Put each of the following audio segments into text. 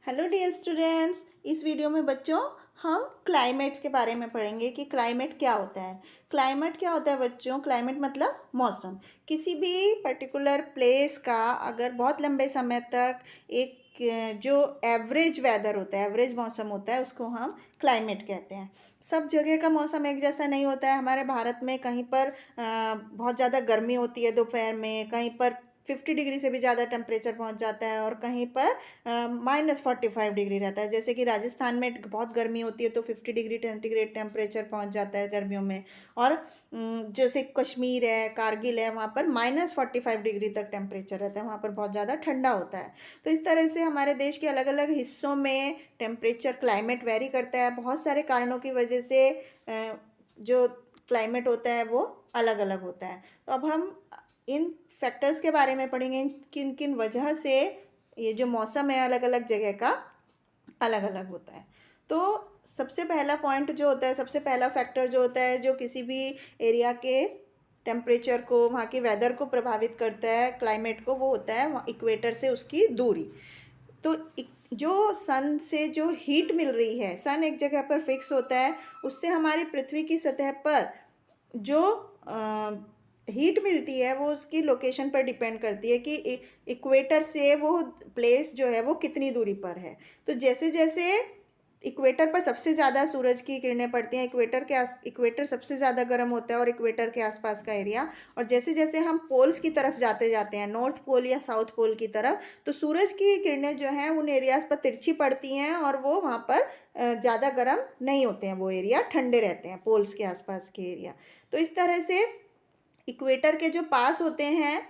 Hello dear students, इस video में बच्चों हम क्लाइमेट्स के बारे में पढ़ेंगे कि क्लाइमेट क्या होता है। क्लाइमेट क्या होता है बच्चों? क्लाइमेट मतलब मौसम। किसी भी पर्टिकुलर प्लेस का अगर बहुत लंबे समय तक एक जो एवरेज वेदर होता है, एवरेज मौसम होता है, उसको हम क्लाइमेट कहते हैं। सब जगह का मौसम एक जैसा नहीं होता है। हमारे भारत में कहीं पर बहुत ज़्यादा गर्मी होती है दोपहर में, कहीं पर 50 डिग्री से भी ज़्यादा टेम्परेचर पहुंच जाता है और कहीं पर -45 डिग्री रहता है। जैसे कि राजस्थान में बहुत गर्मी होती है तो 50 डिग्री सेंटीग्रेड टेम्परेचर पहुंच जाता है गर्मियों में। और जैसे कश्मीर है, कारगिल है, वहाँ पर -45 डिग्री तक टेम्परेचर रहता है, वहाँ पर बहुत ज़्यादा ठंडा होता है। तो इस तरह से हमारे देश के अलग अलग हिस्सों में टेम्परेचर क्लाइमेट वेरी करता है। बहुत सारे कारणों की वजह से जो क्लाइमेट होता है वो अलग अलग होता है। तो अब हम इन फैक्टर्स के बारे में पढ़ेंगे, किन किन वजह से ये जो मौसम है अलग अलग जगह का अलग अलग होता है। तो सबसे पहला पॉइंट जो होता है, सबसे पहला फैक्टर जो होता है जो किसी भी एरिया के टेम्परेचर को, वहाँ के वेदर को प्रभावित करता है, क्लाइमेट को, वो होता है इक्वेटर से उसकी दूरी। तो जो सन से जो हीट मिल रही है, सन एक जगह पर फिक्स होता है, उससे हमारी पृथ्वी की सतह पर जो हीट मिलती है वो उसकी लोकेशन पर डिपेंड करती है कि इक्वेटर से वो प्लेस जो है वो कितनी दूरी पर है। तो जैसे जैसे इक्वेटर पर सबसे ज़्यादा सूरज की किरणें पड़ती हैं, इक्वेटर सबसे ज़्यादा गर्म होता है और इक्वेटर के आसपास का एरिया। और जैसे जैसे हम पोल्स की तरफ जाते जाते हैं, नॉर्थ पोल या साउथ पोल की तरफ, तो सूरज की किरणें जो हैं उन एरियाज़ पर तिरछी पड़ती हैं और वो वहाँ पर ज़्यादा गर्म नहीं होते हैं, वो एरिया ठंडे रहते हैं, पोल्स के आसपास के एरिया। तो इस तरह से इक्वेटर के जो पास होते हैं,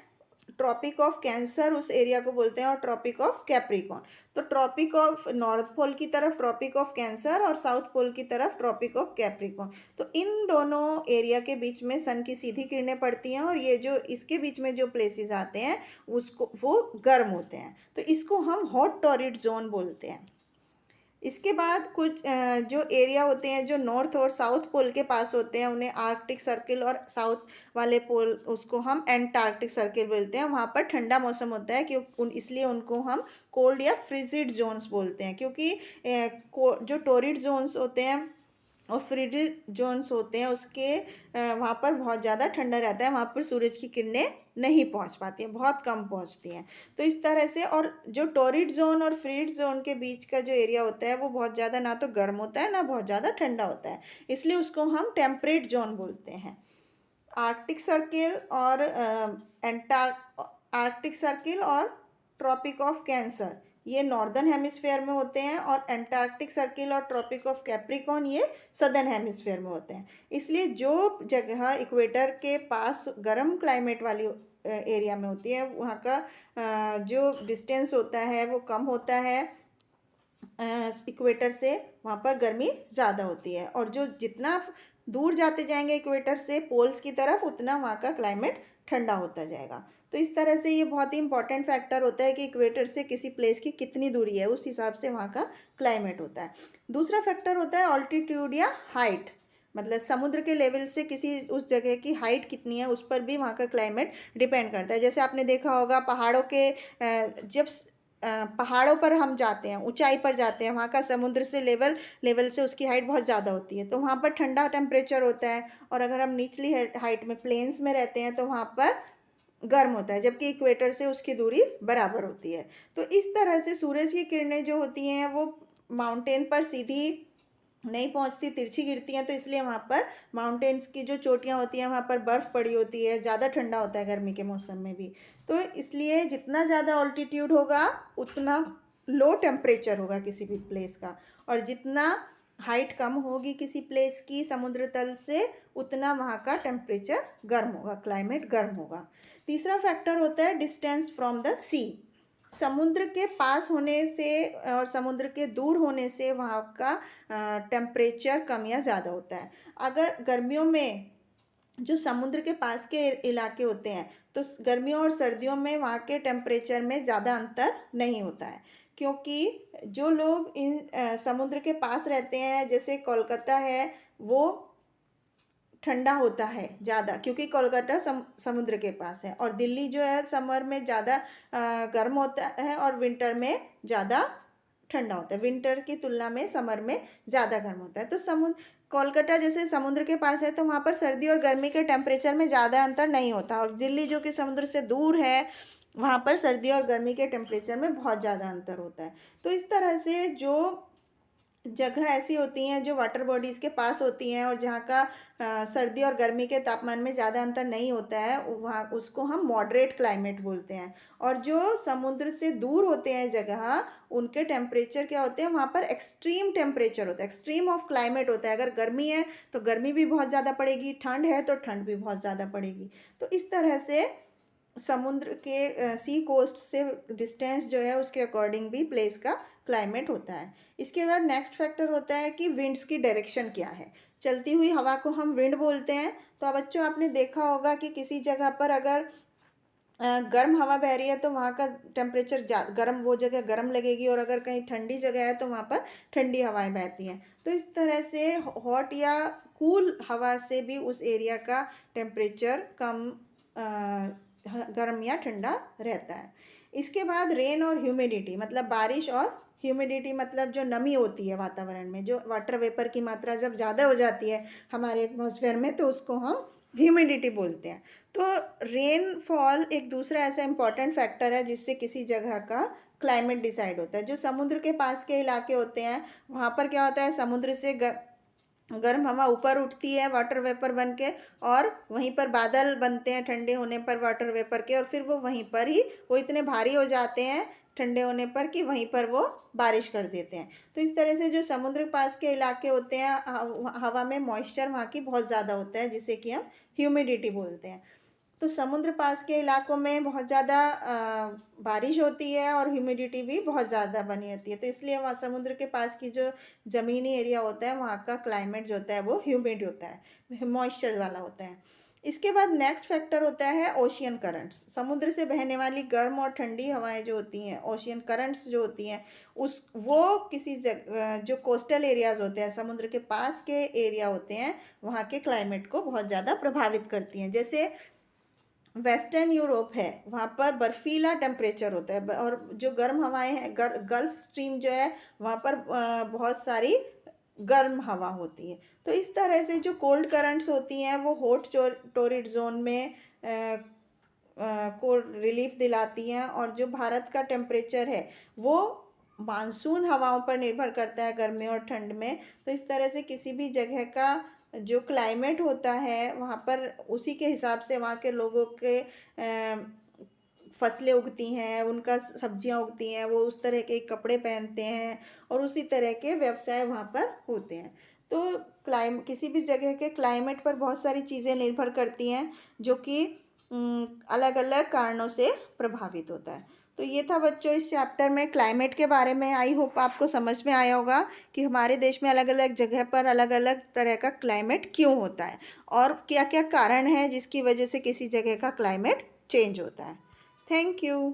ट्रॉपिक ऑफ कैंसर उस एरिया को बोलते हैं और ट्रॉपिक ऑफ कैप्रिकॉन। तो ट्रॉपिक ऑफ नॉर्थ पोल की तरफ ट्रॉपिक ऑफ कैंसर और साउथ पोल की तरफ ट्रॉपिक ऑफ कैप्रिकॉन। तो इन दोनों एरिया के बीच में सन की सीधी किरणें पड़ती हैं और ये जो इसके बीच में जो प्लेसेस आते हैं उसको वो गर्म होते हैं, तो इसको हम हॉट टॉरिड जोन बोलते हैं। इसके बाद कुछ जो एरिया होते हैं जो नॉर्थ और साउथ पोल के पास होते हैं, उन्हें आर्कटिक सर्किल, और साउथ वाले पोल उसको हम एंटार्कटिक सर्किल बोलते हैं। वहाँ पर ठंडा मौसम होता है, इसलिए उनको हम कोल्ड या फ्रिजिड जोन्स बोलते हैं, क्योंकि जो टोरिड जोन्स होते हैं और फ्रिजिड जोन्स होते हैं उसके वहाँ पर बहुत ज़्यादा ठंडा रहता है, वहाँ पर सूरज की किरणें नहीं पहुँच पाती हैं, बहुत कम पहुँचती हैं। तो इस तरह से, और जो टोरिड जोन और फ्रिजिड जोन के बीच का जो एरिया होता है वो बहुत ज़्यादा ना तो गर्म होता है ना बहुत ज़्यादा ठंडा होता है, इसलिए उसको हम टेम्परेट जोन बोलते हैं। आर्कटिक सर्किल और आर्कटिक सर्किल और ट्रॉपिक ऑफ कैंसर ये नॉर्दर्न हेमिस्फेयर में होते हैं और एंटार्कटिक सर्किल और ट्रॉपिक ऑफ कैप्रिकॉन ये सदर्न हेमिस्फेयर में होते हैं। इसलिए जो जगह इक्वेटर के पास गर्म क्लाइमेट वाली एरिया में होती है, वहाँ का जो डिस्टेंस होता है वो कम होता है इक्वेटर से, वहाँ पर गर्मी ज़्यादा होती है। और जो जितना दूर जाते जाएंगे इक्वेटर से पोल्स की तरफ, उतना वहाँ का क्लाइमेट ठंडा होता जाएगा। तो इस तरह से ये बहुत ही इंपॉर्टेंट फैक्टर होता है कि इक्वेटर से किसी प्लेस की कितनी दूरी है, उस हिसाब से वहाँ का क्लाइमेट होता है। दूसरा फैक्टर होता है ऑल्टीट्यूड या हाइट, मतलब समुद्र के लेवल से किसी उस जगह की हाइट कितनी है, उस पर भी वहाँ का क्लाइमेट डिपेंड करता है। जैसे आपने देखा होगा पहाड़ों के जब पहाड़ों पर हम जाते हैं, ऊंचाई पर जाते हैं, वहाँ का समुद्र से लेवल से उसकी हाइट बहुत ज़्यादा होती है, तो वहाँ पर ठंडा टेम्परेचर होता है। और अगर हम निचली हाइट में प्लेन्स में रहते हैं तो वहाँ पर गर्म होता है, जबकि इक्वेटर से उसकी दूरी बराबर होती है। तो इस तरह से सूरज की किरणें जो होती हैं वो माउंटेन पर सीधी नहीं पहुंचती, तिरछी गिरती हैं, तो इसलिए वहाँ पर माउंटेन्स की जो चोटियाँ होती हैं वहाँ पर बर्फ़ पड़ी होती है, ज़्यादा ठंडा होता है गर्मी के मौसम में भी। तो इसलिए जितना ज़्यादा ऑल्टीट्यूड होगा उतना लो टेम्परेचर होगा किसी भी प्लेस का, और जितना हाइट कम होगी किसी प्लेस की समुद्र तल से, उतना वहाँ का टेम्परेचर गर्म होगा, क्लाइमेट गर्म होगा। तीसरा फैक्टर होता है डिस्टेंस फ्रॉम द सी। समुद्र के पास होने से और समुद्र के दूर होने से वहाँ का टेम्परेचर कम या ज़्यादा होता है। अगर गर्मियों में जो समुद्र के पास के इलाके होते हैं तो गर्मियों और सर्दियों में वहाँ के टेम्परेचर में ज़्यादा अंतर नहीं होता है, क्योंकि जो लोग इन समुद्र के पास रहते हैं, जैसे कोलकाता है, वो ठंडा होता है ज़्यादा, क्योंकि कोलकाता समुद्र के पास है। और दिल्ली जो है समर में ज़्यादा गर्म होता है और विंटर में ज़्यादा ठंडा होता है, विंटर की तुलना में समर में ज़्यादा गर्म होता है। तो कोलकाता जैसे समुद्र के पास है तो वहाँ पर सर्दी और गर्मी के टेम्परेचर में ज़्यादा अंतर नहीं होता, और दिल्ली जो कि समुद्र से दूर है वहाँ पर सर्दी और गर्मी के टेम्परेचर में बहुत ज़्यादा अंतर होता है। तो इस तरह से जो जगह ऐसी होती हैं जो वाटर बॉडीज़ के पास होती हैं और जहाँ का सर्दी और गर्मी के तापमान में ज़्यादा अंतर नहीं होता है, वहाँ उसको हम मॉडरेट क्लाइमेट बोलते हैं। और जो समुद्र से दूर होते हैं जगह, उनके टेम्परेचर क्या होते हैं, वहाँ पर एक्सट्रीम टेम्परेचर होता है, एक्सट्रीम ऑफ क्लाइमेट होता है। अगर गर्मी है तो गर्मी भी बहुत ज़्यादा पड़ेगी, ठंड है तो ठंड भी बहुत ज़्यादा पड़ेगी। तो इस तरह से समुद्र के सी कोस्ट से डिस्टेंस जो है उसके अकॉर्डिंग भी प्लेस का क्लाइमेट होता है। इसके बाद नेक्स्ट फैक्टर होता है कि विंड्स की डायरेक्शन क्या है। चलती हुई हवा को हम विंड बोलते हैं। तो अब बच्चों आपने देखा होगा कि किसी जगह पर अगर गर्म हवा बह रही है तो वहाँ का टेम्परेचर गर्म, वो जगह गर्म लगेगी, और अगर कहीं ठंडी जगह है तो वहाँ पर ठंडी हवाएं बहती हैं। तो इस तरह से हॉट या कूल हवा से भी उस एरिया का टेम्परेचर कम गर्म या ठंडा रहता है। इसके बाद रेन और ह्यूमिडिटी, मतलब बारिश, और ह्यूमिडिटी मतलब जो नमी होती है वातावरण में, जो वाटर वेपर की मात्रा जब ज़्यादा हो जाती है हमारे एटमॉस्फेयर में तो उसको हम ह्यूमिडिटी बोलते हैं। तो रेनफॉल एक दूसरा ऐसा इंपॉर्टेंट फैक्टर है जिससे किसी जगह का क्लाइमेट डिसाइड होता है। जो समुद्र के पास के इलाके होते हैं वहाँ पर क्या होता है, समुद्र से गर्म हवा ऊपर उठती है वाटर वेपर बन के, और वहीं पर बादल बनते हैं ठंडे होने पर वाटर वेपर के, और फिर वो वहीं पर ही वो इतने भारी हो जाते हैं ठंडे होने पर कि वहीं पर वो बारिश कर देते हैं। तो इस तरह से जो समुद्र पास के इलाके होते हैं हवा में मॉइस्चर वहाँ की बहुत ज़्यादा होता है जिसे कि हम ह्यूमिडिटी बोलते हैं। तो समुद्र पास के इलाकों में बहुत ज़्यादा बारिश होती है और ह्यूमिडिटी भी बहुत ज़्यादा बनी होती है, तो इसलिए वहाँ समुद्र के पास की जो ज़मीनी एरिया होता है वहाँ का क्लाइमेट जो होता है वो ह्यूमिड होता है, मॉइस्चर वाला होता है। इसके बाद नेक्स्ट फैक्टर होता है ओशियन करंट्स। समुद्र से बहने वाली गर्म और ठंडी हवाएं जो होती हैं, ओशियन करंट्स जो होती हैं, उस वो किसी जगह जो कोस्टल एरियाज़ होते हैं, समुद्र के पास के एरिया होते हैं, वहाँ के क्लाइमेट को बहुत ज़्यादा प्रभावित करती हैं। जैसे वेस्टर्न यूरोप है, वहाँ पर बर्फीला टेम्परेचर होता है, और जो गर्म हवाएं हैं, गल्फ स्ट्रीम जो है वहाँ पर बहुत सारी गर्म हवा होती है। तो इस तरह से जो कोल्ड करंट्स होती हैं वो हॉट टोरिड जोन में को रिलीफ दिलाती हैं, और जो भारत का टेम्परेचर है वो मानसून हवाओं पर निर्भर करता है गर्मी और ठंड में। तो इस तरह से किसी भी जगह का जो क्लाइमेट होता है वहाँ पर उसी के हिसाब से वहाँ के लोगों के फसलें उगती हैं, उनका सब्जियां उगती हैं, वो उस तरह के कपड़े पहनते हैं, और उसी तरह के व्यवसाय वहाँ पर होते हैं। तो किसी भी जगह के क्लाइमेट पर बहुत सारी चीज़ें निर्भर करती हैं जो कि अलग अलग कारणों से प्रभावित होता है। तो ये था बच्चों इस चैप्टर में क्लाइमेट के बारे में। आई होप आपको समझ में आया होगा कि हमारे देश में अलग अलग जगह पर अलग अलग तरह का क्लाइमेट क्यों होता है, और क्या क्या कारण है जिसकी वजह से किसी जगह का क्लाइमेट चेंज होता है। Thank you.